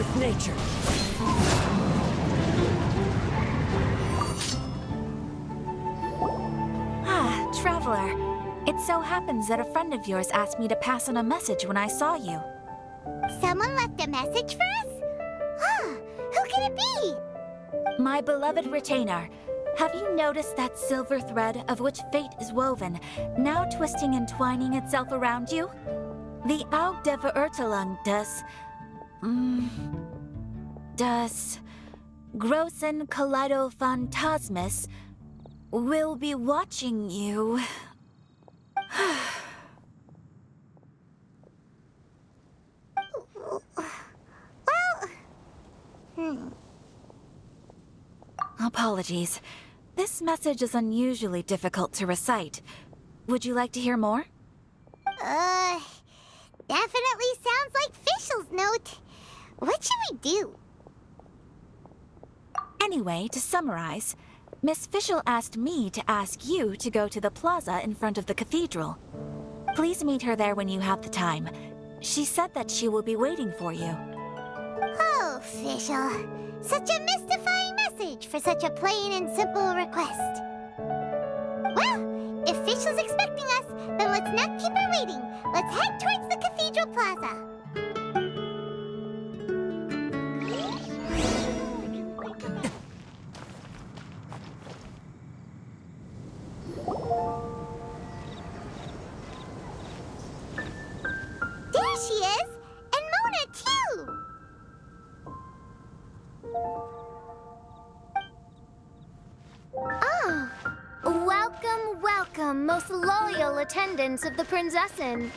with nature. Ah, Traveler. It so happens that a friend of yours asked me to pass on a message when I saw you. Someone left a message for us? Huh, who can it be? My beloved retainer. Have you noticed that silver thread of which fate is woven, now twisting and twining itself around you? The Aug der Verurteilung das Großen Kaleido-Phantasmus will be watching you. Apologies. This message is unusually difficult to recite. Would you like to hear more? Definitely sounds like Fischl's note. What should we do? Anyway, to summarize, Miss Fischl asked me to ask you to go to the plaza in front of the cathedral. Please meet her there when you have the time. She said that she will be waiting for you. Oh, Fischl. Such a mystifying message for such a plain and simple request. Well, if Fischl's expecting us, then let's not keep her waiting. Let's head towards the cathedral plaza. There she is! And Mona, too! Oh, welcome, welcome, most loyal attendants of the Prinzessin.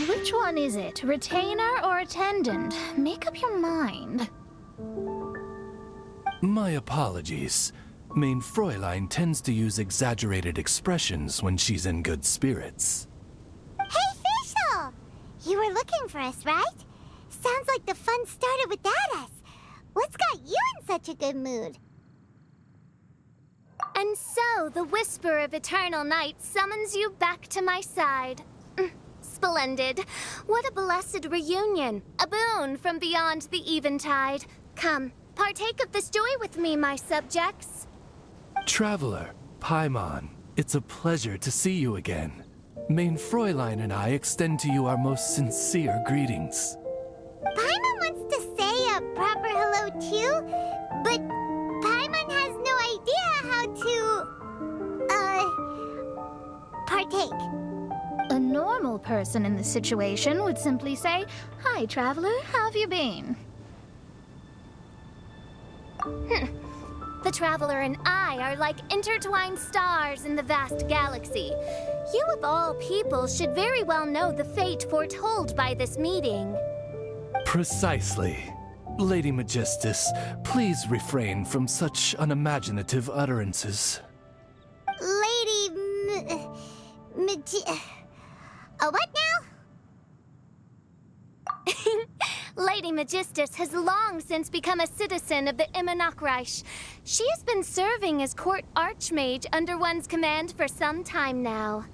Which one is it? Retainer or attendant? Make up your mind. My apologies. Mein Fräulein tends to use exaggerated expressions when she's in good spirits. Hey, Fischl! You were looking for us, right? Sounds like the fun started without us. What's got you in such a good mood? And so, the whisper of eternal night summons you back to my side. Splendid. What a blessed reunion. A boon from beyond the eventide. Come, partake of this joy with me, my subjects. Traveler, Paimon, it's a pleasure to see you again. Mein Fräulein and I extend to you our most sincere greetings. Paimon wants to say a proper hello too, but Paimon has no idea how to, partake. A normal person in this situation would simply say, "Hi, traveler, how have you been?" The Traveler and I are like intertwined stars in the vast galaxy. You of all people should very well know the fate foretold by this meeting. Precisely. Lady Magistus, please refrain from such unimaginative utterances. What now? Lady Magistus has long since become a citizen of the Immernachtreich. She has been serving as court archmage under one's command for some time now.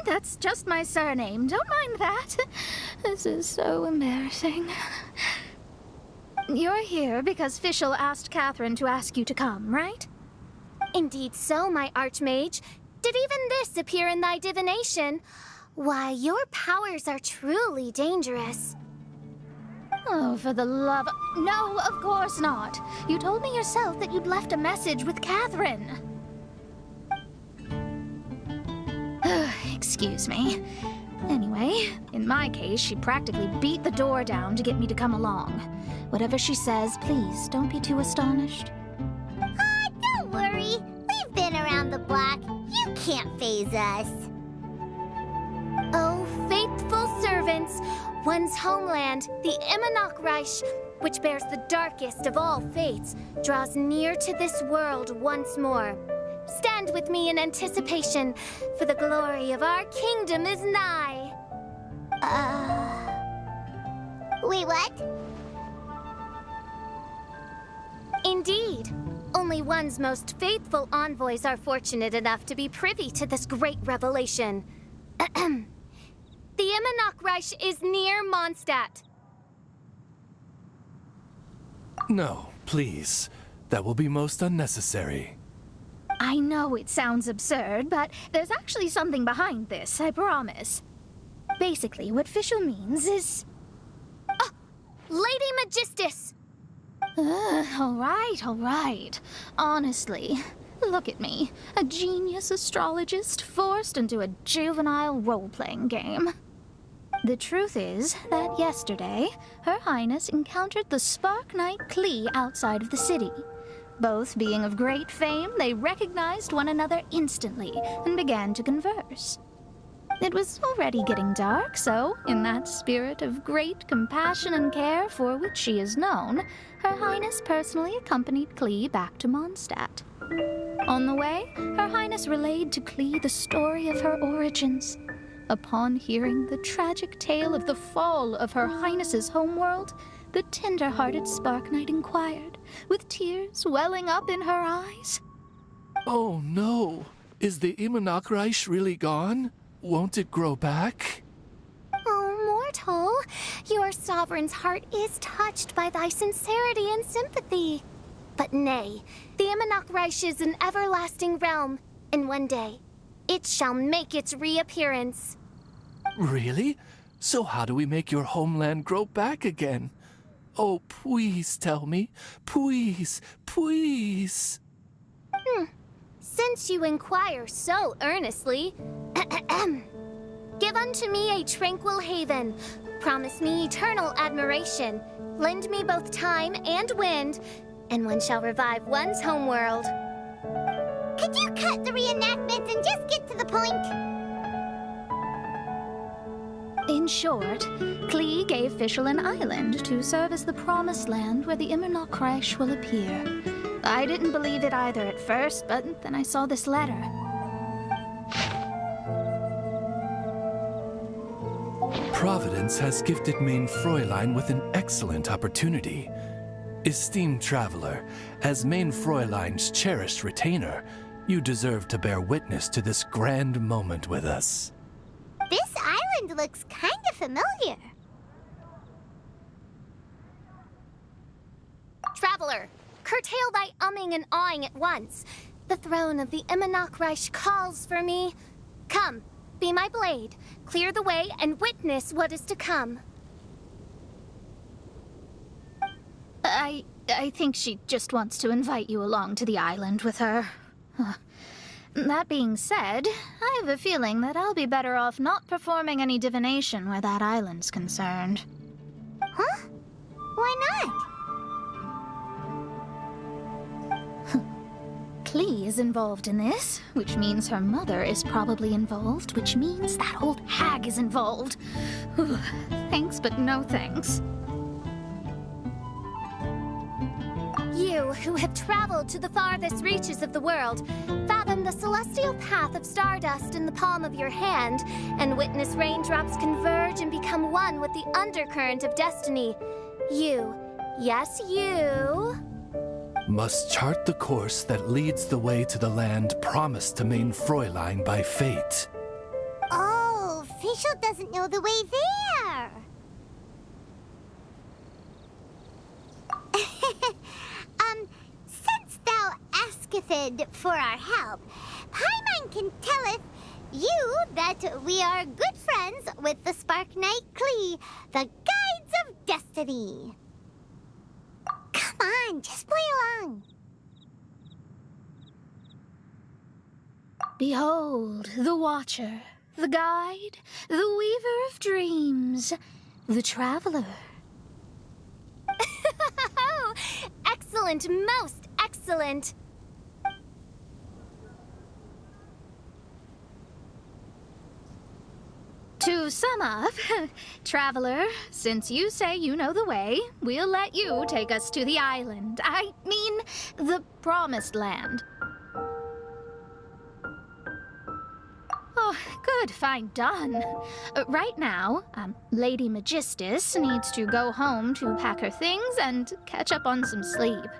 That's just my surname. Don't mind that. This is so embarrassing. You're here because Fischl asked Catherine to ask you to come, right? Indeed so, my archmage. Did even this appear in thy divination? Why, your powers are truly dangerous. Oh, for the love of... No, of course not. You told me yourself that you'd left a message with Catherine. Excuse me. Anyway, in my case, she practically beat the door down to get me to come along. Whatever she says, please don't be too astonished. Don't worry. We've been around the block. You can't faze us. Oh, faithful servants, one's homeland, the Immernachtreich, which bears the darkest of all fates, draws near to this world once more. Stand with me in anticipation, for the glory of our kingdom is nigh. Wait, what? Indeed. Only one's most faithful envoys are fortunate enough to be privy to this great revelation. The Imanok Reich is near Mondstadt. No, please. That will be most unnecessary. I know it sounds absurd, but there's actually something behind this, I promise. Basically, what Fischl means is... Lady Magistus! all right. Honestly, look at me. A genius astrologist forced into a juvenile role-playing game. The truth is that yesterday, Her Highness encountered the Spark Knight Klee outside of the city. Both being of great fame, they recognized one another instantly and began to converse. It was already getting dark, so, in that spirit of great compassion and care for which she is known, Her Highness personally accompanied Klee back to Mondstadt. On the way, Her Highness relayed to Klee the story of her origins. Upon hearing the tragic tale of the fall of Her Highness's homeworld, the tender-hearted Spark Knight inquired, with tears welling up in her eyes. Oh no! Is the Imanok Reich really gone? Won't it grow back? Oh, mortal, your sovereign's heart is touched by thy sincerity and sympathy. But nay, the Imanok Reich is an everlasting realm, and one day, it shall make its reappearance. Really? So how do we make your homeland grow back again? Oh, please tell me. Please, please. Since you inquire so earnestly, give unto me a tranquil haven, promise me eternal admiration, lend me both time and wind, and one shall revive one's homeworld. Could you cut the reenactment and just get to the point? In short, Klee gave Fischl an island to serve as the promised land where the Imanok Reich will appear. I didn't believe it either at first, but then I saw this letter. Providence has gifted Main Fräulein with an excellent opportunity. Esteemed traveler, as Main Fräulein's cherished retainer, you deserve to bear witness to this grand moment with us. This island looks kind of familiar. Traveler, curtail thy umming and awing at once. The throne of the Imanok Reich calls for me. Come, be my blade, clear the way, and witness what is to come. I think she just wants to invite you along to the island with her. That being said, I have a feeling that I'll be better off not performing any divination where that island's concerned. Huh? Why not? Klee is involved in this, which means her mother is probably involved, which means that old hag is involved. Thanks, but no thanks. You, who have traveled to the farthest reaches of the world, fathom the celestial path of stardust in the palm of your hand, and witness raindrops converge and become one with the undercurrent of destiny. You, yes, you... must chart the course that leads the way to the land promised to Main Fräulein by fate. Oh, Fischl doesn't know the way there. Since thou asketh for our help, Paimon can telleth you that we are good friends with the Spark Knight Klee, the Guides of Destiny. Come on, just play along. Behold, the Watcher, the Guide, the Weaver of Dreams, the Traveler. Excellent, most excellent. To sum up, Traveler, since you say you know the way, we'll let you take us to the island. I mean, the Promised Land. Oh, good, fine, done. Right now, Lady Magistus needs to go home to pack her things and catch up on some sleep.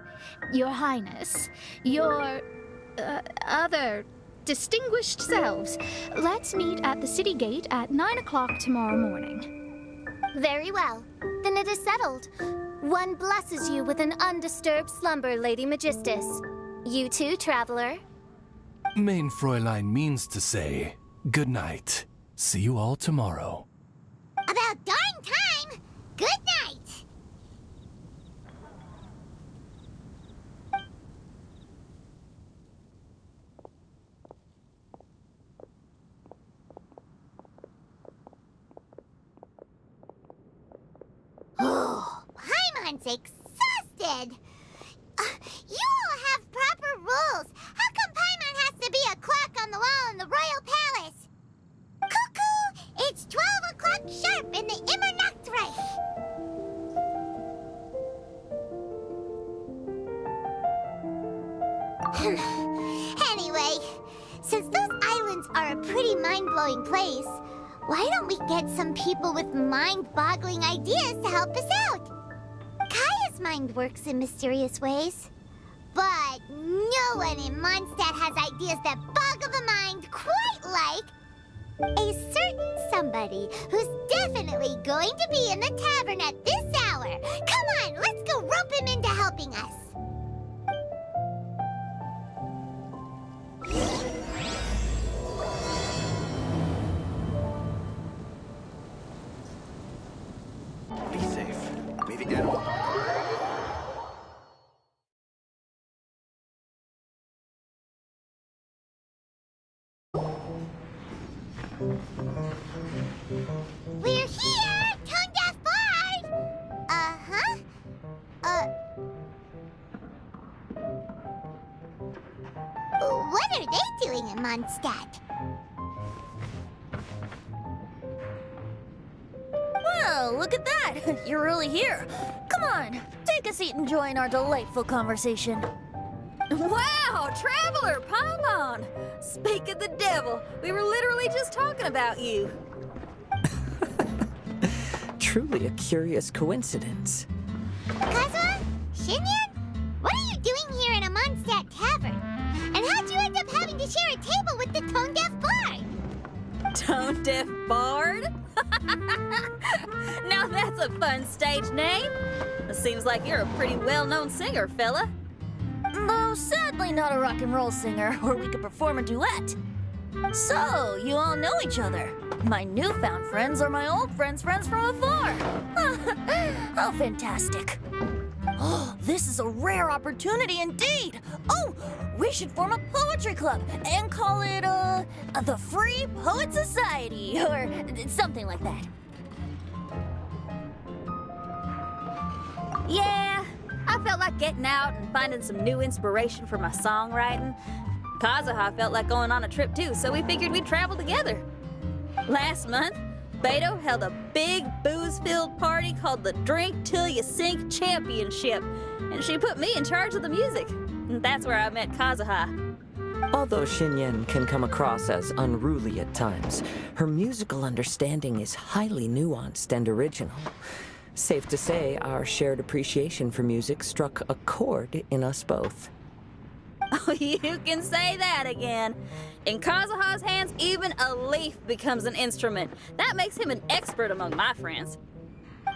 Your Highness, your other distinguished selves, let's meet at the city gate at 9 o'clock tomorrow morning. Very well. Then it is settled. One blesses you with an undisturbed slumber, Lady Magistus. You too, traveler. Main Fräulein means to say, good night. See you all tomorrow. About darn time! Good night! Oh, Paimon's exhausted! You all have proper rules! How come Paimon has to be a clock on the wall in the royal palace? Cuckoo! It's 12 o'clock sharp in the Immernachtreich! Anyway, since those islands are a pretty mind-blowing place, why don't we get some people with mind-boggling ideas to help us out? Kaya's mind works in mysterious ways, but no one in Mondstadt has ideas that boggle the mind quite like a certain somebody who's definitely going to be in the tavern at this hour. Come on, let's go rope him into helping us. Be safe. Maybe down. We're here, Tone Deaf Bard! Uh-huh. What are they doing in Mondstadt? Well, look at that! You're really here. Come on, take a seat and join our delightful conversation. Wow, Traveler Paimon! Speak of the devil, we were literally just talking about you. Truly a curious coincidence. Kazuha? Shinyan? What are you doing here in a Mondstadt tavern? And how'd you end up having to share a table with the Tone Deaf Bard? Tone Deaf Bard? Now that's a fun stage name. It seems like you're a pretty well-known singer, fella. Though sadly not a rock and roll singer, or we could perform a duet. So, you all know each other. My newfound friends are my old friends' friends from afar. How fantastic. Oh, this is a rare opportunity indeed. Oh, we should form a poetry club and call it, the Free Poet Society, or something like that. Yeah, I felt like getting out and finding some new inspiration for my songwriting. Kazuha felt like going on a trip too, so we figured we'd travel together. Last month, Beto held a big booze-filled party called the Drink Till You Sink Championship, and she put me in charge of the music. And that's where I met Kazuha. Although Shinyen can come across as unruly at times, her musical understanding is highly nuanced and original. Safe to say, our shared appreciation for music struck a chord in us both. Oh, you can say that again. In Kazuha's hands, even a leaf becomes an instrument. That makes him an expert among my friends.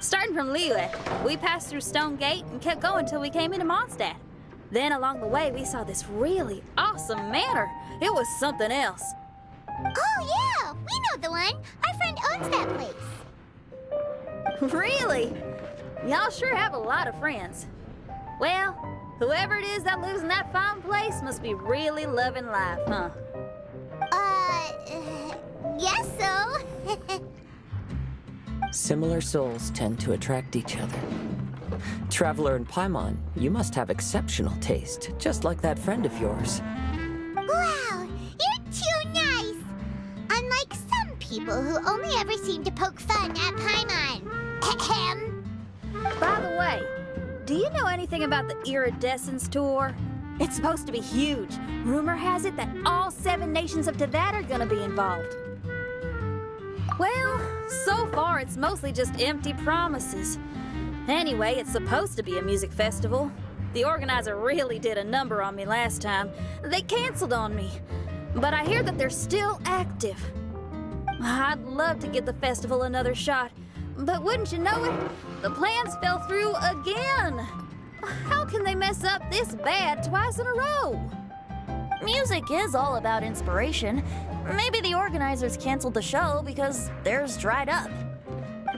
Starting from Liyue, we passed through Stone Gate and kept going till we came into Mondstadt. Then along the way, we saw this really awesome manor. It was something else. Oh, yeah! We know the one! Our friend owns that place. Really? Y'all sure have a lot of friends. Well, whoever it is that lives in that fine place must be really loving life, huh? Guess so. Similar souls tend to attract each other. Traveler and Paimon, you must have exceptional taste, just like that friend of yours. Wow, you're too nice! Unlike some people who only ever seem to poke fun at Paimon. Ahem. By the way, do you know anything about the Iridescence Tour? It's supposed to be huge. Rumor has it that all 7 nations of Teyvat are gonna be involved. Well, so far it's mostly just empty promises. Anyway, it's supposed to be a music festival. The organizer really did a number on me last time. They canceled on me. But I hear that they're still active. I'd love to give the festival another shot. But wouldn't you know it, the plans fell through again. How can they mess up this bad twice in a row? Music is all about inspiration. Maybe the organizers canceled the show because theirs dried up.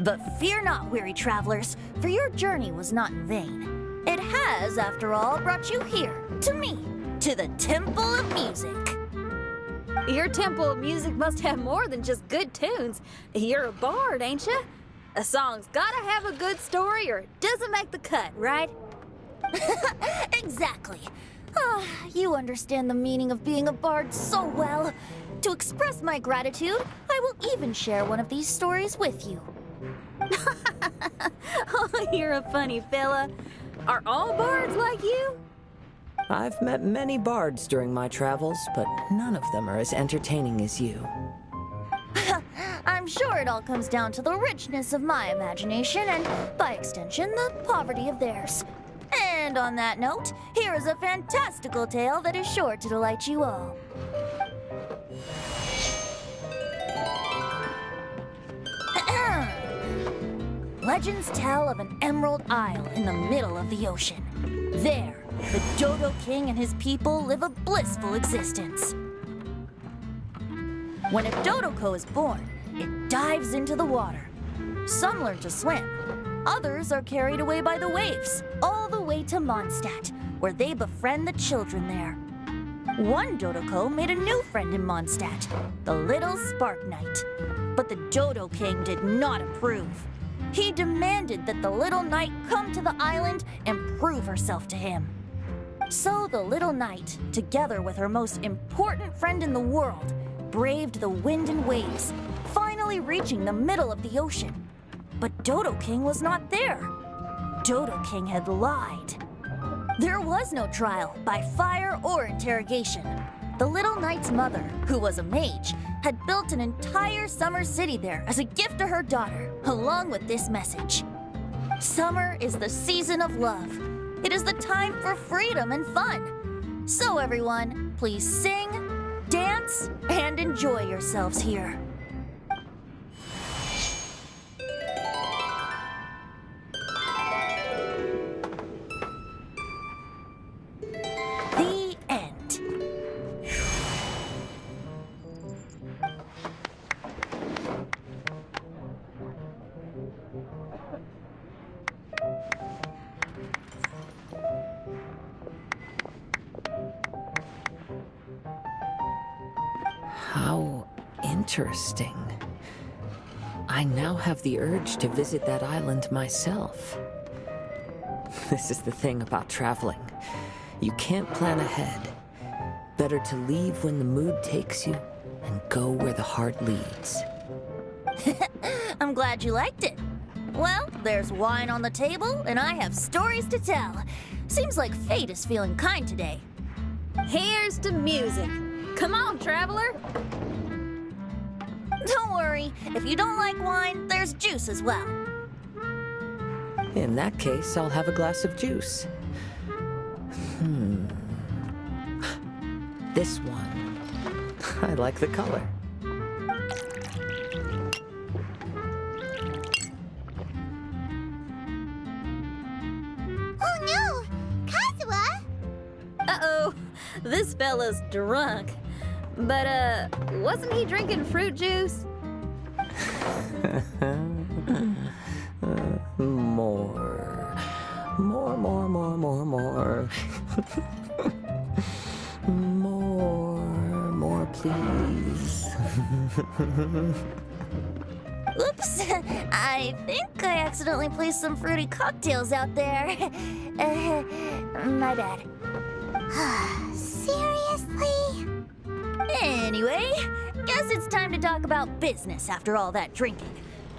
But fear not, weary travelers, for your journey was not in vain. It has, after all, brought you here, to me, to the Temple of Music. Your Temple of Music must have more than just good tunes. You're a bard, ain't you? A song's gotta have a good story or it doesn't make the cut, right? Exactly. You understand the meaning of being a bard so well. To express my gratitude, I will even share one of these stories with you. Oh, you're a funny fella. Are all bards like you? I've met many bards during my travels, but none of them are as entertaining as you. I'm sure it all comes down to the richness of my imagination and, by extension, the poverty of theirs. And on that note, here is a fantastical tale that is sure to delight you all. Legends tell of an emerald isle in the middle of the ocean. There, the Dodo King and his people live a blissful existence. When a Dodoko is born, it dives into the water. Some learn to swim. Others are carried away by the waves, all the way to Mondstadt, where they befriend the children there. One Dodoko made a new friend in Mondstadt, the little Spark Knight. But the Dodo King did not approve. He demanded that the little knight come to the island and prove herself to him. So the little knight, together with her most important friend in the world, braved the wind and waves, finally reaching the middle of the ocean. But Dodo King was not there. Dodo King had lied. There was no trial by fire or interrogation. The little knight's mother, who was a mage, had built an entire summer city there as a gift to her daughter, along with this message. Summer is the season of love. It is the time for freedom and fun. So everyone, please sing, dance, and enjoy yourselves here. The end. How interesting. I now have the urge to visit that island myself. This is the thing about traveling. You can't plan ahead. Better to leave when the mood takes you and go where the heart leads. I'm glad you liked it. Well, there's wine on the table, and I have stories to tell. Seems like fate is feeling kind today. Here's to music. Come on, traveler. Don't worry, if you don't like wine, there's juice as well. In that case, I'll have a glass of juice. This one. I like the color. Oh no! Kazuha! Uh-oh, this fella's drunk. But, wasn't he drinking fruit juice? More. More, please. Oops, I think I accidentally placed some fruity cocktails out there. My bad. Seriously? Anyway, guess it's time to talk about business after all that drinking.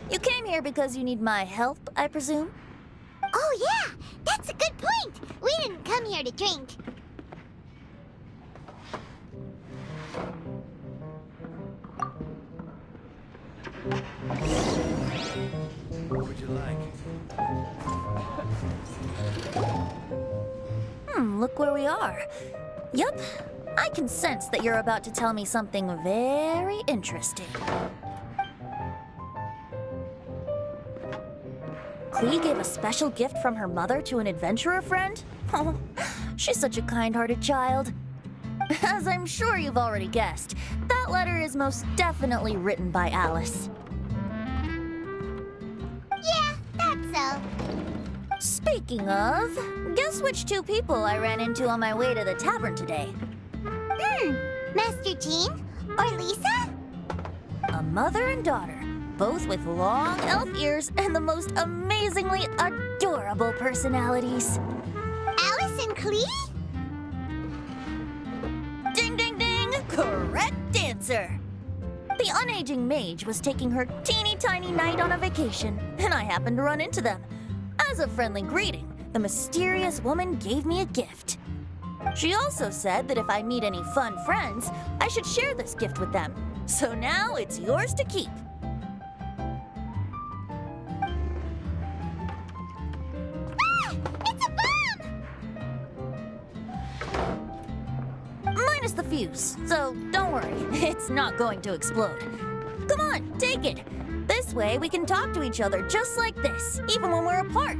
You came here because you need my help, I presume? Oh yeah, that's a good point. We didn't come here to drink. What would you like? and look where we are. Yup, I can sense that you're about to tell me something very interesting. Clee gave a special gift from her mother to an adventurer friend? Oh, she's such a kind-hearted child. As I'm sure you've already guessed, that letter is most definitely written by Alice. Yeah, that's so. Speaking of, guess which two people I ran into on my way to the tavern today? Master Jean or Lisa? A mother and daughter, both with long elf ears and the most amazingly adorable personalities. Alice and Clee? Ding, ding, ding! Correct answer! The unaging mage was taking her teeny tiny knight on a vacation, and I happened to run into them. As a friendly greeting, the mysterious woman gave me a gift. She also said that if I meet any fun friends, I should share this gift with them. So now it's yours to keep. Ah! It's a bomb! Minus the fuse, so don't worry, it's not going to explode. Come on, take it. This way we can talk to each other just like this, even when we're apart.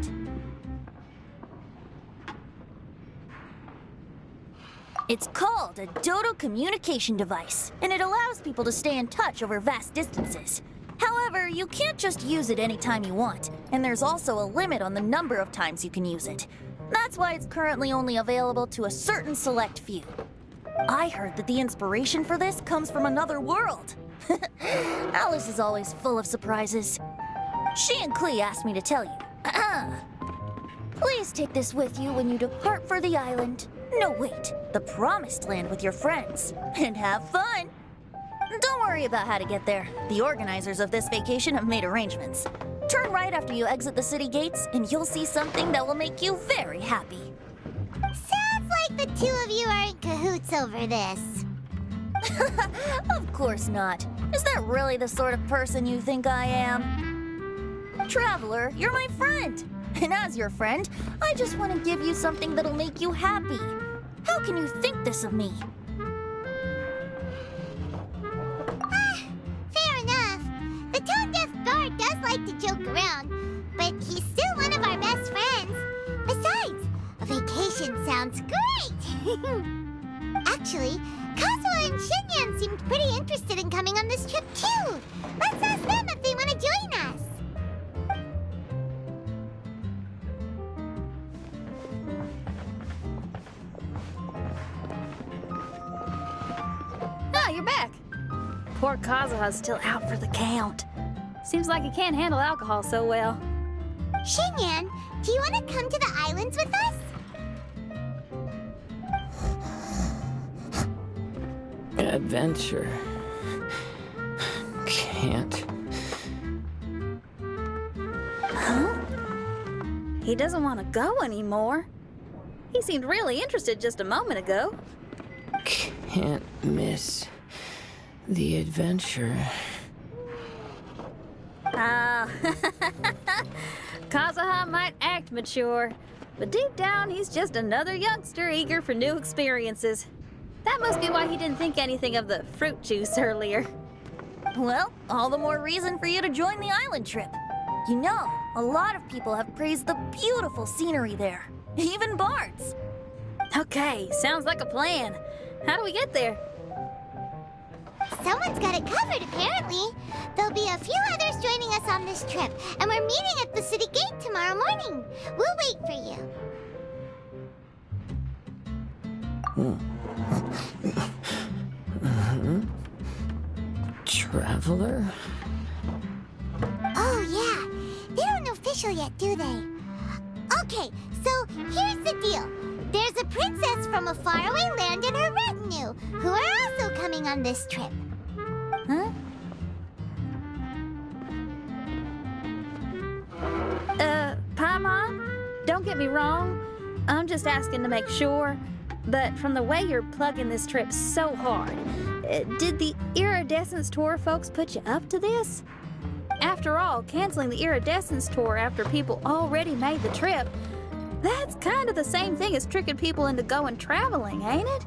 It's called a Dodo communication device, and it allows people to stay in touch over vast distances. However, you can't just use it anytime you want, and there's also a limit on the number of times you can use it. That's why it's currently only available to a certain select few. I heard that the inspiration for this comes from another world. Alice is always full of surprises. She and Clee asked me to tell you. Please take this with you when you depart for the island. No, wait, the Promised Land with your friends. And have fun! Don't worry about how to get there. The organizers of this vacation have made arrangements. Turn right after you exit the city gates, and you'll see something that will make you very happy. Sounds like the two of you are in cahoots over this. Of course not. Is that really the sort of person you think I am? Traveler, you're my friend. And as your friend, I just want to give you something that'll make you happy. How can you think this of me? Fair enough. The tone-deaf guard does like to joke around, but he's still one of our best friends. Besides, a vacation sounds great! Actually, Kazuha and Shinyan seemed pretty interested in coming on this trip too. Let's ask them if they want to join us. Ah, you're back. Poor Kazuha's still out for the count. Seems like he can't handle alcohol so well. Shinyan, do you want to come to the islands with us? Adventure. Can't. Huh? He doesn't want to go anymore. He seemed really interested just a moment ago. Can't miss the adventure. Ah, Kazuha might act mature, but deep down he's just another youngster eager for new experiences. That must be why he didn't think anything of the fruit juice earlier. Well, all the more reason for you to join the island trip. You know, a lot of people have praised the beautiful scenery there, even bards. Okay, sounds like a plan. How do we get there? Someone's got it covered, apparently. There'll be a few others joining us on this trip, and we're meeting at the city gate tomorrow morning. We'll wait for you. Traveler? Oh, yeah. They aren't official yet, do they? Okay, so here's the deal. There's a princess from a faraway land and her retinue, who are also coming on this trip. Huh? Paimon, don't get me wrong. I'm just asking to make sure. But from the way you're plugging this trip so hard, did the Iridescence Tour folks put you up to this? After all, canceling the Iridescence Tour after people already made the trip, That's kind of the same thing as tricking people into going traveling, ain't it?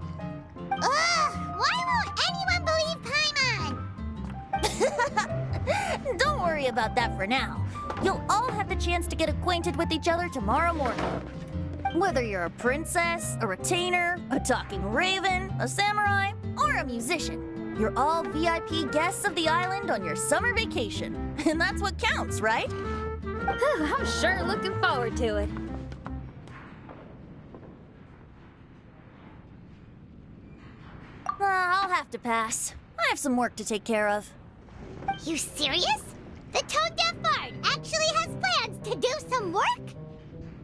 Ugh! Why won't anyone believe Paimon? Don't worry about that for now. You'll all have the chance to get acquainted with each other tomorrow morning. Whether you're a princess, a retainer, a talking raven, a samurai, or a musician, you're all VIP guests of the island on your summer vacation. And that's what counts, right? I'm sure looking forward to it. I'll have to pass. I have some work to take care of. You serious? The tone-deaf bard actually has plans to do some work?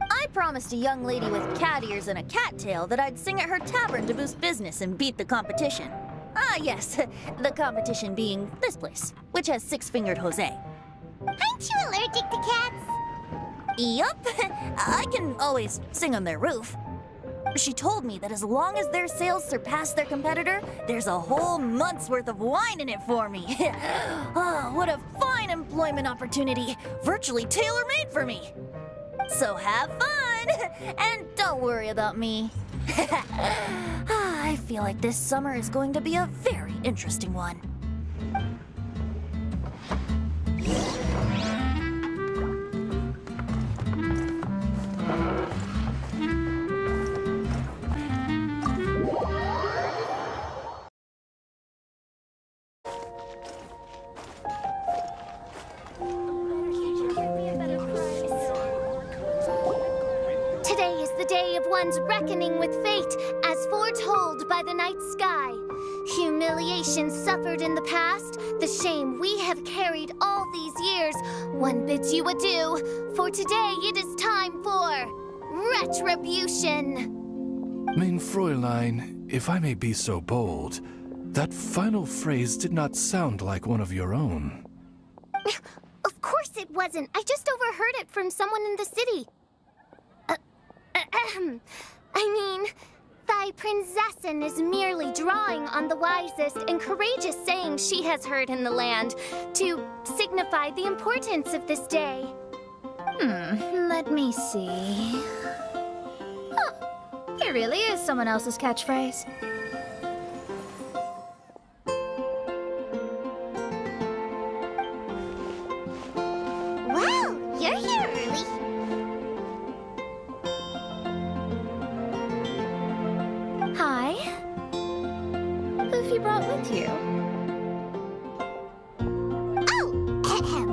I promised a young lady with cat ears and a cat tail that I'd sing at her tavern to boost business and beat the competition. Ah, yes, the competition being this place, which has six-fingered Jose. Aren't you allergic to cats? Yup, I can always sing on their roof. She told me that as long as their sales surpass their competitor, there's a whole month's worth of wine in it for me. Oh, what a fine employment opportunity, virtually tailor-made for me. So have fun, and don't worry about me. I feel like this summer is going to be a very interesting one. Today is the day of one's reckoning with fate, as foretold by the night sky. Humiliation suffered in the past, the shame we have carried all these years. One bids you adieu, for today it is time for retribution. Mein Fräulein, if I may be so bold, that final phrase did not sound like one of your own. Of course it wasn't. I just overheard it from someone in the city. I mean, thy prinzessin is merely drawing on the wisest and courageous sayings she has heard in the land to signify the importance of this day. Let me see. Huh, here really is someone else's catchphrase. Wow, you're here early. Hi. Who have you brought with you? Oh, ahem.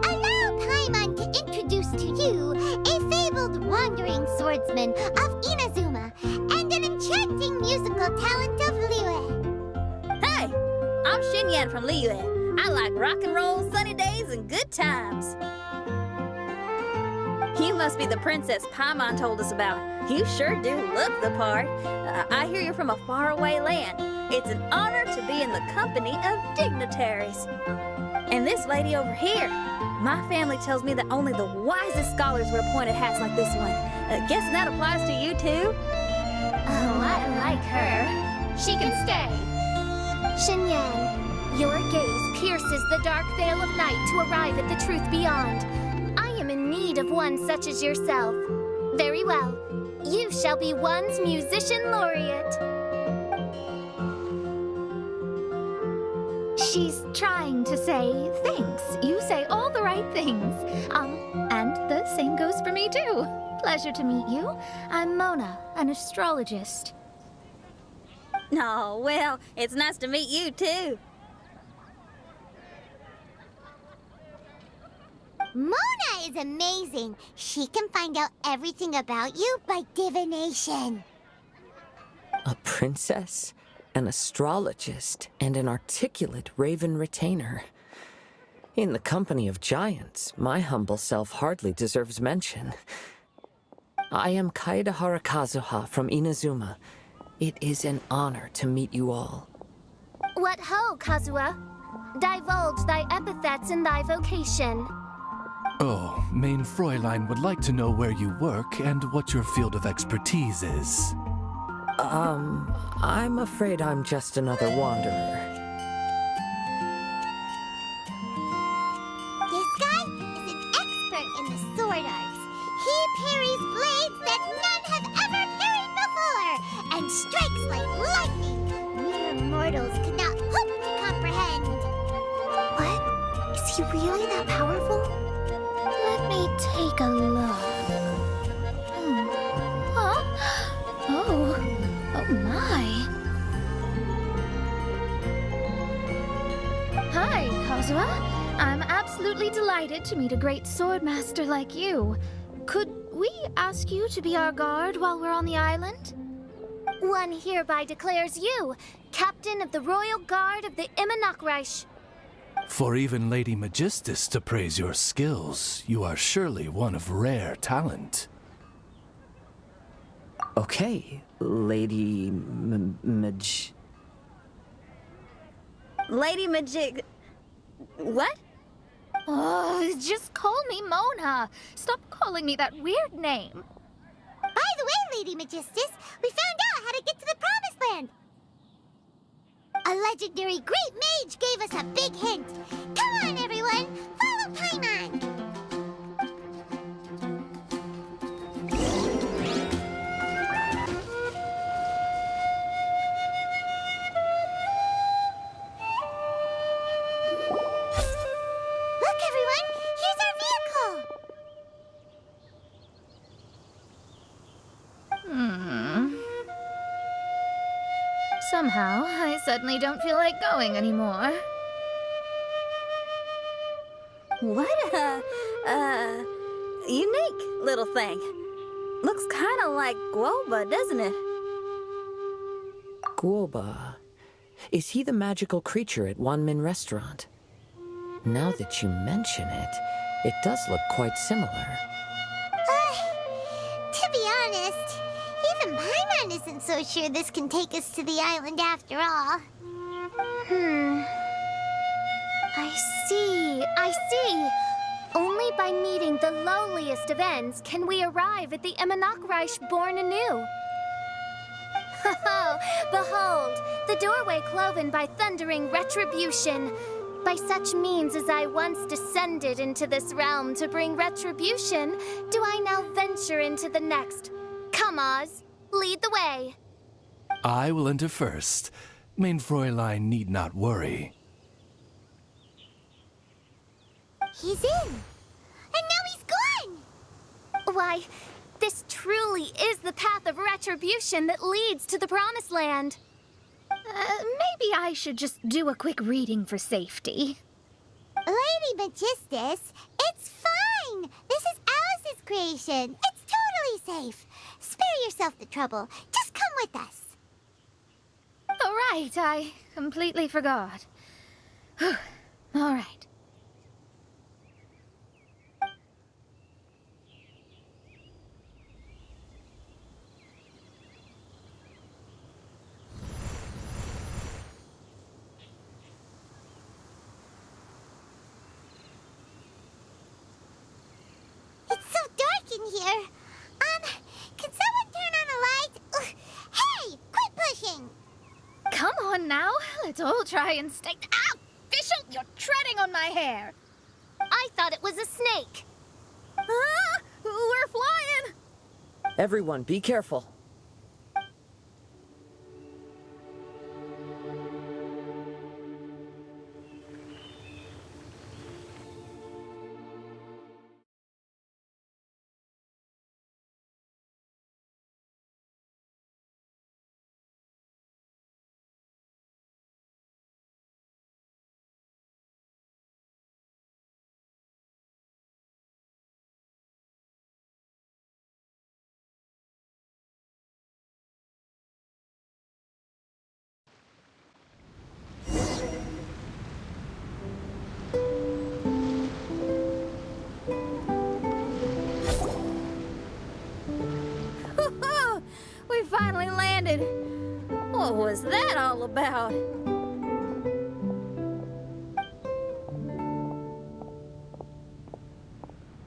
Allow Paimon to introduce to you a fabled wandering swordsman of Inazuma and an enchanting musical talent of Liyue. Hey, I'm Xinyan from Liyue. I like rock and roll, sunny days, and good times. You must be the princess Paimon told us about. You sure do look the part. I hear you're from a faraway land. It's an honor to be in the company of dignitaries. And this lady over here, my family tells me that only the wisest scholars wear pointed hats like this one. Guessing that applies to you too? Oh, I like her. She can stay. Xinyan, your gaze pierces the dark veil of night to arrive at the truth beyond. I am in need of one such as yourself. Very well. You shall be one's musician laureate. She's trying to say thanks. You say all the right things. And the same goes for me too. Pleasure to meet you. I'm Mona, an astrologist. Oh, well, it's nice to meet you too. Mona is amazing. She can find out everything about you by divination. A princess, an astrologist, and an articulate raven retainer. In the company of giants, my humble self hardly deserves mention. I am Kaida Harakazuha from Inazuma. It is an honor to meet you all. What ho, Kazuha? Divulge thy epithets and thy vocation. Oh, Mein Fräulein would like to know where you work and what your field of expertise is. I'm afraid I'm just another wanderer. This guy is an expert in the sword arts. He parries blades mortals could not hope to comprehend. What? Is he really that powerful? Let me take a look. Huh? Oh my. Hi, Kazuha. I'm absolutely delighted to meet a great swordmaster like you. Could we ask you to be our guard while we're on the island? One hereby declares you captain of the Royal Guard of the Immonokreich. For even Lady Magistus to praise your skills, you are surely one of rare talent. Okay, Lady Lady Majig... What? Oh, just call me Mona. Stop calling me that weird name. By the way, Lady Magistus, we found out how to get to the Promised Land. A legendary great mage gave us a big hint. Come on, everyone, follow Paimon. Look, everyone, here's our vehicle. Somehow, I suddenly don't feel like going anymore. What a unique little thing. Looks kind of like Guoba, doesn't it? Guoba. Is he the magical creature at Wanmin Restaurant? Now that you mention it, it does look quite similar. To be honest, even Paimon isn't so sure this can take us to the island after all. I see. Only by meeting the lowliest of ends can we arrive at the Immonokreich born anew. Behold, the doorway cloven by thundering retribution. By such means as I once descended into this realm to bring retribution, do I now venture into the next. Come, Oz, lead the way. I will enter first. Main Fräulein need not worry. He's in. And now he's gone. Why, this truly is the path of retribution that leads to the Promised Land. Maybe I should just do a quick reading for safety. Lady Magistus, it's fine. This is Alice's creation. It's totally safe. Spare yourself the trouble. Just come with us. All right, I completely forgot. All right. It's so dark in here. Can someone turn on a light? Ugh. Hey, quit pushing. Come on now, let's all try and stay. Ow! Fischl, you're treading on my hair. I thought it was a snake. Ah, we're flying! Everyone, be careful. We finally landed. What was that all about?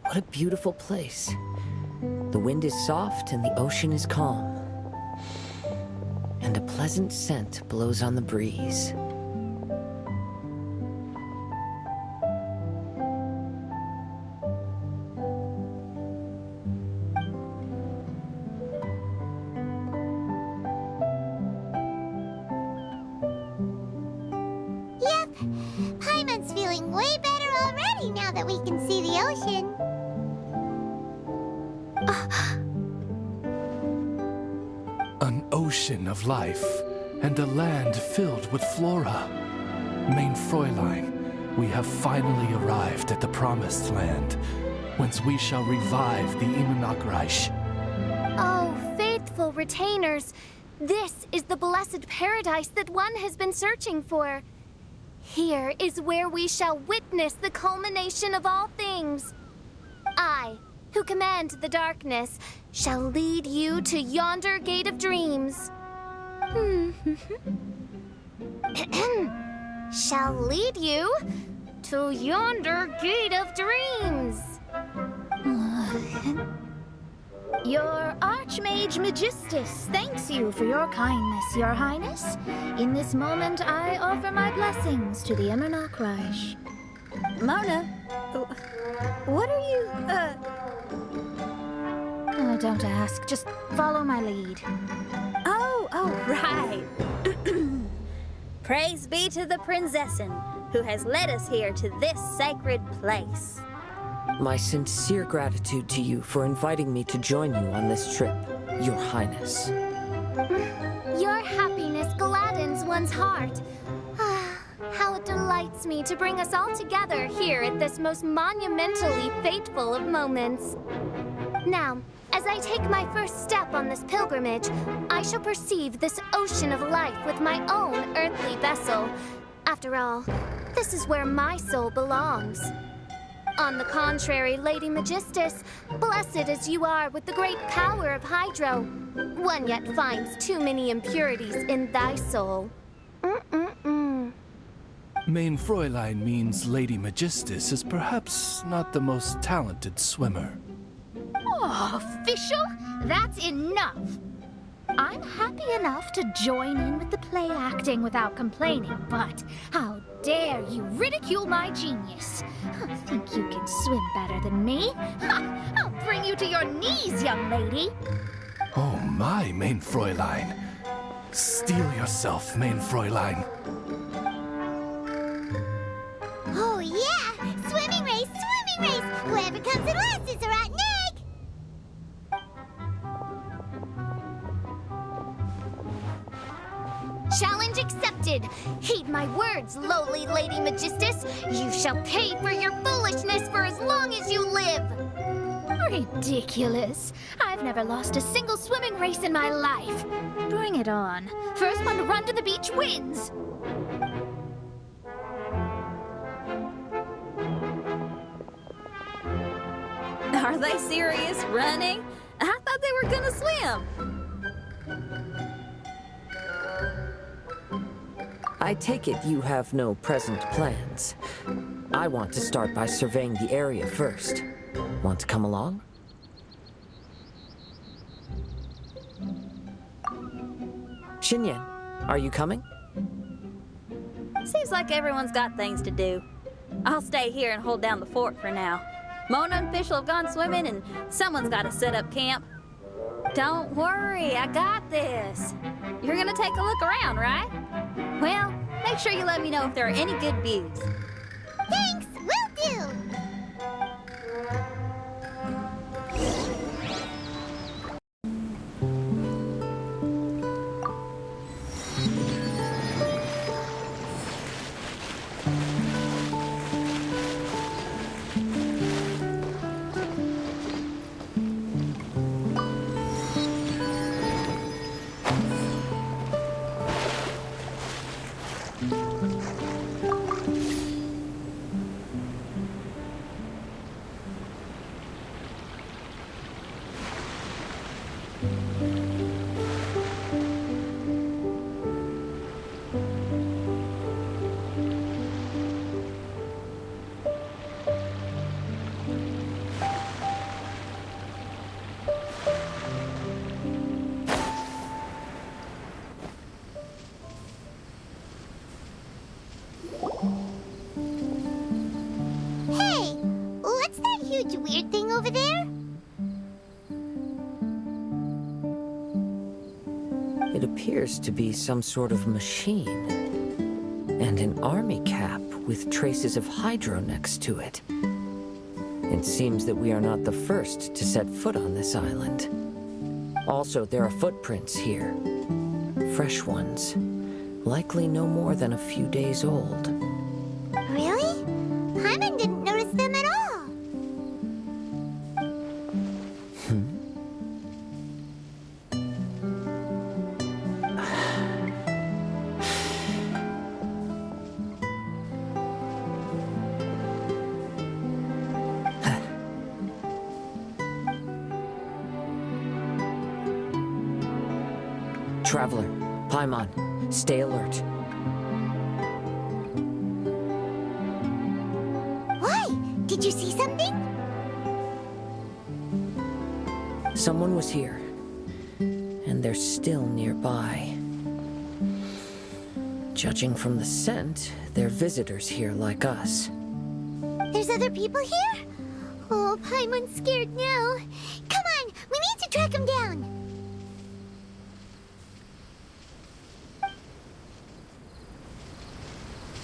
What a beautiful place. The wind is soft and the ocean is calm. And a pleasant scent blows on the breeze. Paimon's feeling way better already now that we can see the ocean. An ocean of life, and a land filled with flora. Mein Fräulein, we have finally arrived at the Promised Land, whence we shall revive the Immonakreich. Oh, faithful retainers, this is the blessed paradise that one has been searching for. Here is where we shall witness the culmination of all things. I, who command the darkness, shall lead you to yonder gate of dreams. Shall lead you to yonder gate of dreams. Your Archmage Magistus thanks you for your kindness, Your Highness. In this moment, I offer my blessings to the Immonakreich. Mona, what are you, Oh, don't ask. Just follow my lead. Oh, right. Praise be to the Prinzessin, who has led us here to this sacred place. My sincere gratitude to you for inviting me to join you on this trip, Your Highness. Your happiness gladdens one's heart. How it delights me to bring us all together here at this most monumentally fateful of moments. Now, as I take my first step on this pilgrimage, I shall perceive this ocean of life with my own earthly vessel. After all, this is where my soul belongs. On the contrary, Lady Magistus, blessed as you are with the great power of Hydro, one yet finds too many impurities in thy soul. Mein Fräulein means Lady Magistus is perhaps not the most talented swimmer. Oh, official? That's enough. I'm happy enough to join in with the play acting without complaining, but how dare you ridicule my genius? Think you can swim better than me? Ha! I'll bring you to your knees, young lady. Oh my, Mein Fräulein. Steel yourself, Mein Fräulein. Oh yeah! Swimming race, swimming race! Whoever comes in last is a rotten egg! Challenge accepted. Heed my words, lowly Lady Magistus. You shall pay for your foolishness for as long as you live. Ridiculous. I've never lost a single swimming race in my life. Bring it on. First one to run to the beach wins. Are they serious running? I thought they were gonna swim. I take it you have no present plans. I want to start by surveying the area first. Want to come along? Xinyan, are you coming? Seems like everyone's got things to do. I'll stay here and hold down the fort for now. Mona and Fischl have gone swimming, and someone's got to set up camp. Don't worry, I got this. You're gonna take a look around, right? Well, make sure you let me know if there are any good views. Thanks, will do! Hey, what's that huge weird thing over there? It appears to be some sort of machine. And an army cap with traces of hydro next to it. It seems that we are not the first to set foot on this island. Also, there are footprints here. Fresh ones. Likely no more than a few days old. Really? Paimon didn't notice them at all. Traveler, Paimon, stay alert. Why? Did you see something? Someone was here, and they're still nearby. Judging from the scent, they're visitors here like us. There's other people here? Oh, Paimon's scared now. Come on, we need to track him down.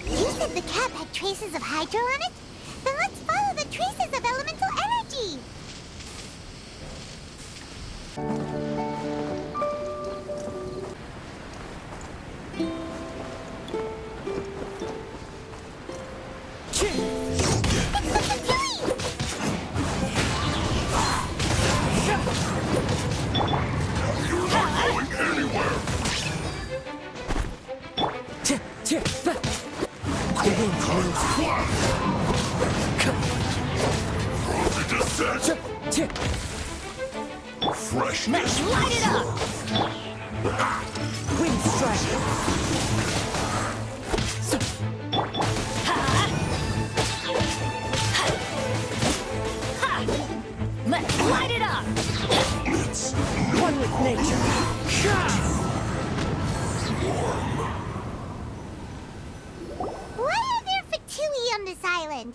You said the cap had traces of hydro on it? Then let's follow the traces of elemental energy. Freshness. Light it up! Wind strike! Let's light it up! One with nature! Why are there Fatui on this island?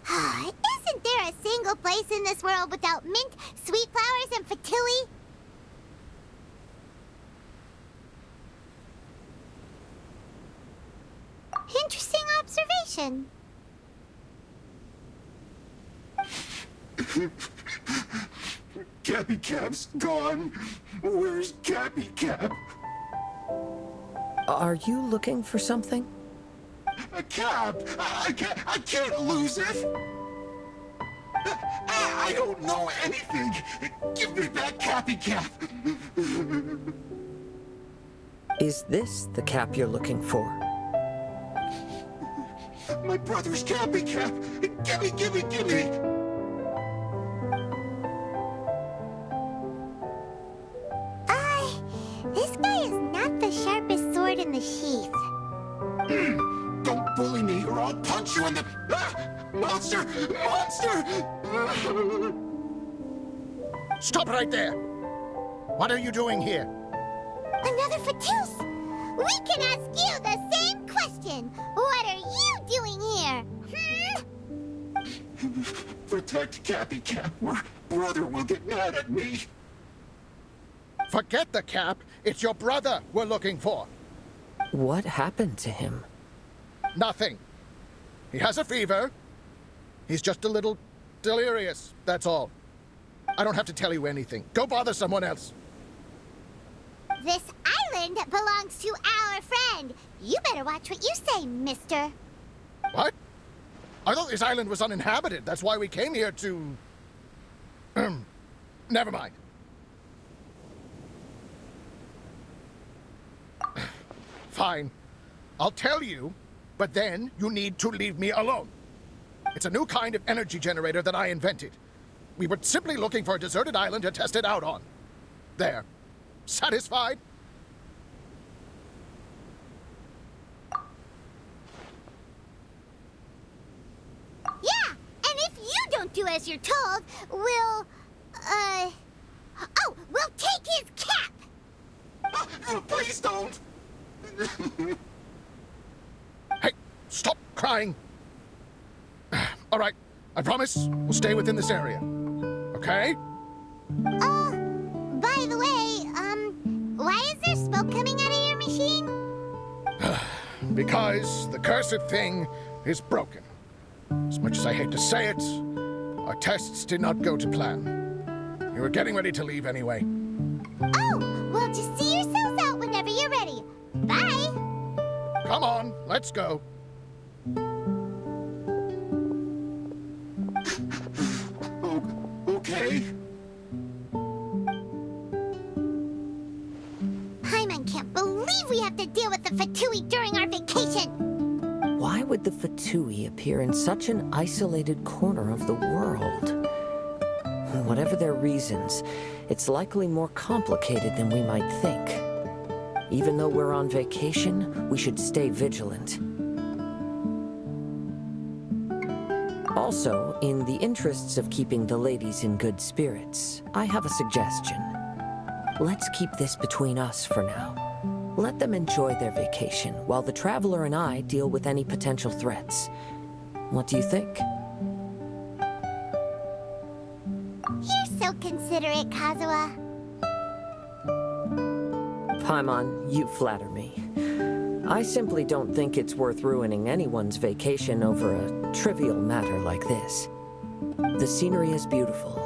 Isn't there a single place in this world without mint, sweet flowers, and Fatui? Interesting observation. Cappy Cap's gone. Where's Cappy Cap? Are you looking for something? A cap! I can't lose it! I don't know anything! Give me back Cappy Cap! Is this the cap you're looking for? My brother's Cappy Cap! Gimme! This guy is not the sharpest sword in the sheath. Don't bully me or I'll punch you in the... Monster! Stop right there! What are you doing here? Another Fatus! We can ask you the same question! What are you doing here? Protect Cappy Cap or brother will get mad at me. Forget the cap. It's your brother we're looking for. What happened to him? Nothing. He has a fever. He's just a little delirious, that's all. I don't have to tell you anything. Go bother someone else. This island belongs to our friend. You better watch what you say, mister. What? I thought this island was uninhabited. That's why we came here to... Never mind. Fine. I'll tell you, but then you need to leave me alone. It's a new kind of energy generator that I invented. We were simply looking for a deserted island to test it out on. There. Satisfied? Yeah, and if you don't do as you're told, we'll take his cap! Please don't! Hey, stop crying. All right, I promise we'll stay within this area. Okay? By the way, why is there smoke coming out of your machine? Because the cursed thing is broken. As much as I hate to say it, our tests did not go to plan. We were getting ready to leave anyway. Oh, well, just see yourselves out whenever you're ready. Bye! Come on, let's go. Okay. Paimon can't believe we have to deal with the Fatui during our vacation! Why would the Fatui appear in such an isolated corner of the world? Whatever their reasons, it's likely more complicated than we might think. Even though we're on vacation, we should stay vigilant. Also, in the interests of keeping the ladies in good spirits, I have a suggestion. Let's keep this between us for now. Let them enjoy their vacation, while the Traveler and I deal with any potential threats. What do you think? You're so considerate, Kazuha. Paimon, you flatter me. I simply don't think it's worth ruining anyone's vacation over a trivial matter like this. The scenery is beautiful.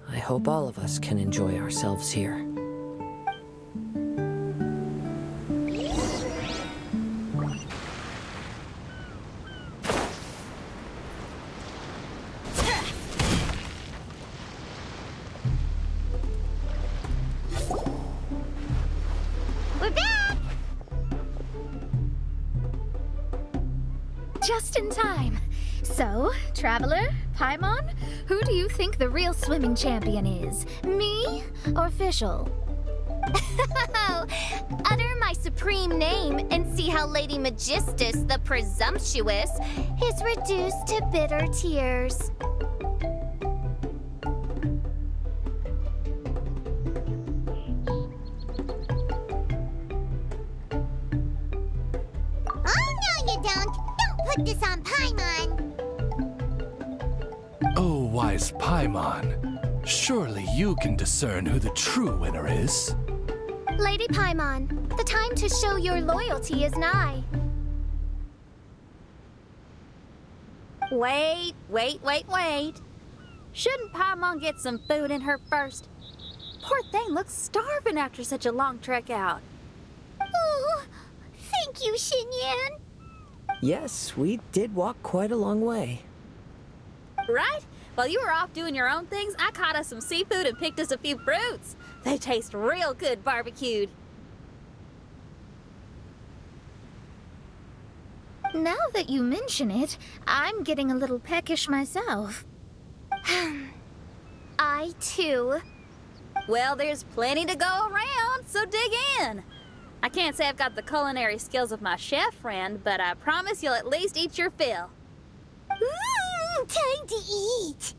I hope all of us can enjoy ourselves here. We're back! Just in time. So, Traveler, Paimon, who do you think the real swimming champion is? Me or Fischl? Utter my supreme name and see how Lady Magistus the Presumptuous is reduced to bitter tears. Oh, no, you don't! Don't put this on Paimon! Oh, wise Paimon, surely you can discern who the true winner is. Lady Paimon, the time to show your loyalty is nigh. Wait. Shouldn't Paimon get some food in her first? Poor thing looks starving after such a long trek out. Oh, thank you, Xinyan. Yes, we did walk quite a long way. Right? While you were off doing your own things, I caught us some seafood and picked us a few fruits. They taste real good barbecued. Now that you mention it, I'm getting a little peckish myself. I, too. Well, there's plenty to go around, so dig in. I can't say I've got the culinary skills of my chef friend, but I promise you'll at least eat your fill. Time to eat!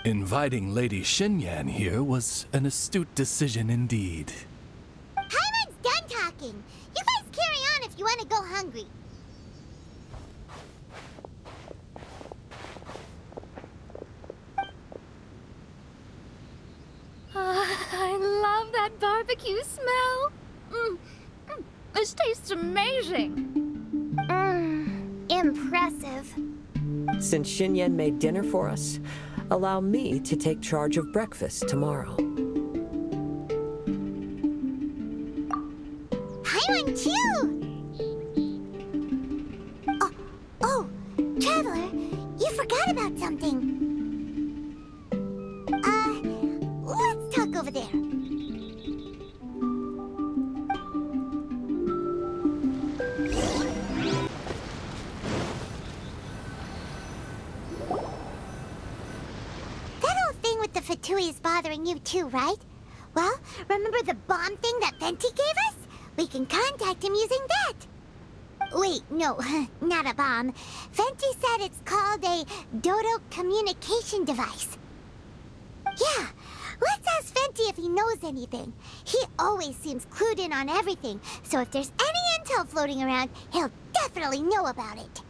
Inviting Lady Xinyan here was an astute decision indeed. Paimon's done talking. You guys carry on if you want to go hungry. I love that barbecue smell. This tastes amazing. Impressive. Since Xinyan made dinner for us, allow me to take charge of breakfast tomorrow. Paimon, too! Oh, Traveler, you forgot about something. Let's talk over there. That old thing with the Fatui is bothering you too, right? Well, remember the bomb thing that Venti gave us? We can contact him using that. Wait, no, not a bomb. Venti said it's called a Dodo communication device. Yeah, let's ask Venti if he knows anything. He always seems clued in on everything, so if there's any intel floating around, he'll definitely know about it.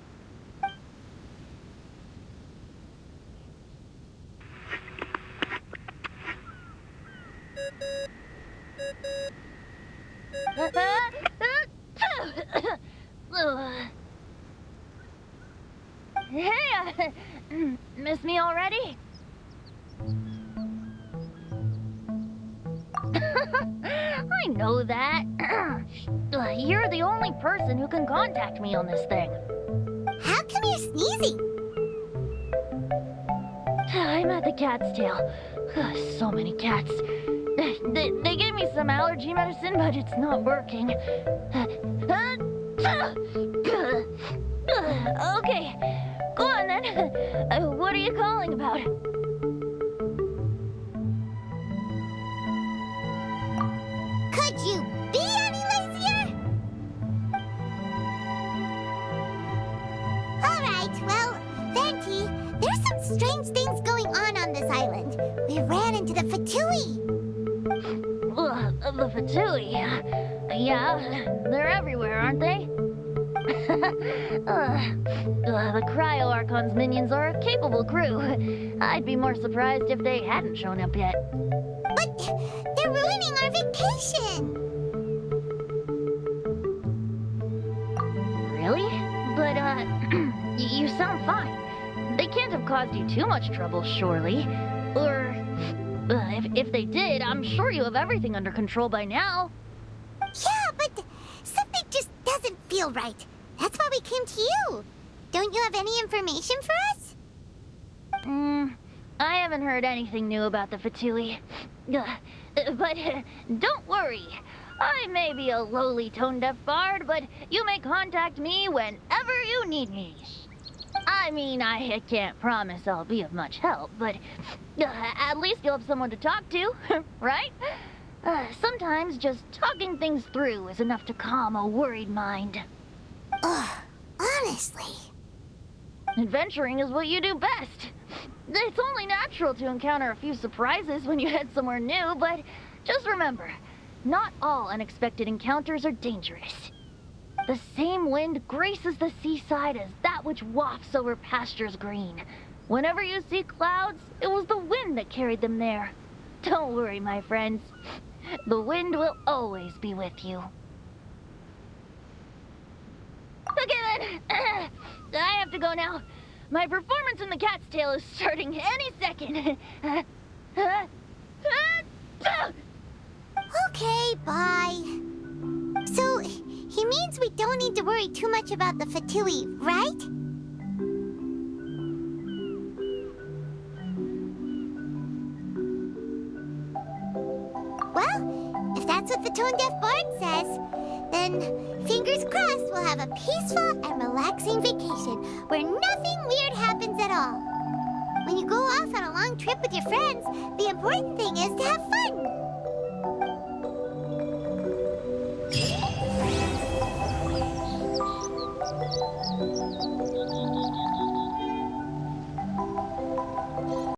Hey, miss me already? I know that. You're the only person who can contact me on this thing. How come you're sneezing? I'm at the cat's tail. So many cats. They gave me some allergy medicine, but it's not working. Okay, go on then. What are you calling about? Could you be any lazier? Alright, well, Venti, there's some strange things going on this island. We ran into the Fatui. The Fatui? Yeah, they're everywhere, aren't they? The Cryo Archon's minions are a capable crew. I'd be more surprised if they hadn't shown up yet. But they're ruining our vacation. Really? But, you sound fine. They can't have caused you too much trouble, surely. Or, if they did, I'm sure you have everything under control by now. Yeah, but something just doesn't feel right. That's why we came to you. Don't you have any information for us? I haven't heard anything new about the Fatui. But don't worry. I may be a lowly tone-deaf bard, but you may contact me whenever you need me. I mean, I can't promise I'll be of much help, but at least you'll have someone to talk to, right? Sometimes just talking things through is enough to calm a worried mind. Ugh, honestly. Adventuring is what you do best. It's only natural to encounter a few surprises when you head somewhere new, but just remember, not all unexpected encounters are dangerous. The same wind graces the seaside as that which wafts over pastures green. Whenever you see clouds, it was the wind that carried them there. Don't worry, my friends. The wind will always be with you. Okay then, I have to go now. My performance in the cat's tail is starting any second. Okay, bye. So, he means we don't need to worry too much about the Fatui, right? Well, if that's what the tone-deaf bard says, then fingers crossed we'll have a peaceful and relaxing vacation where nothing weird happens at all. When you go off on a long trip with your friends, the important thing is to have fun.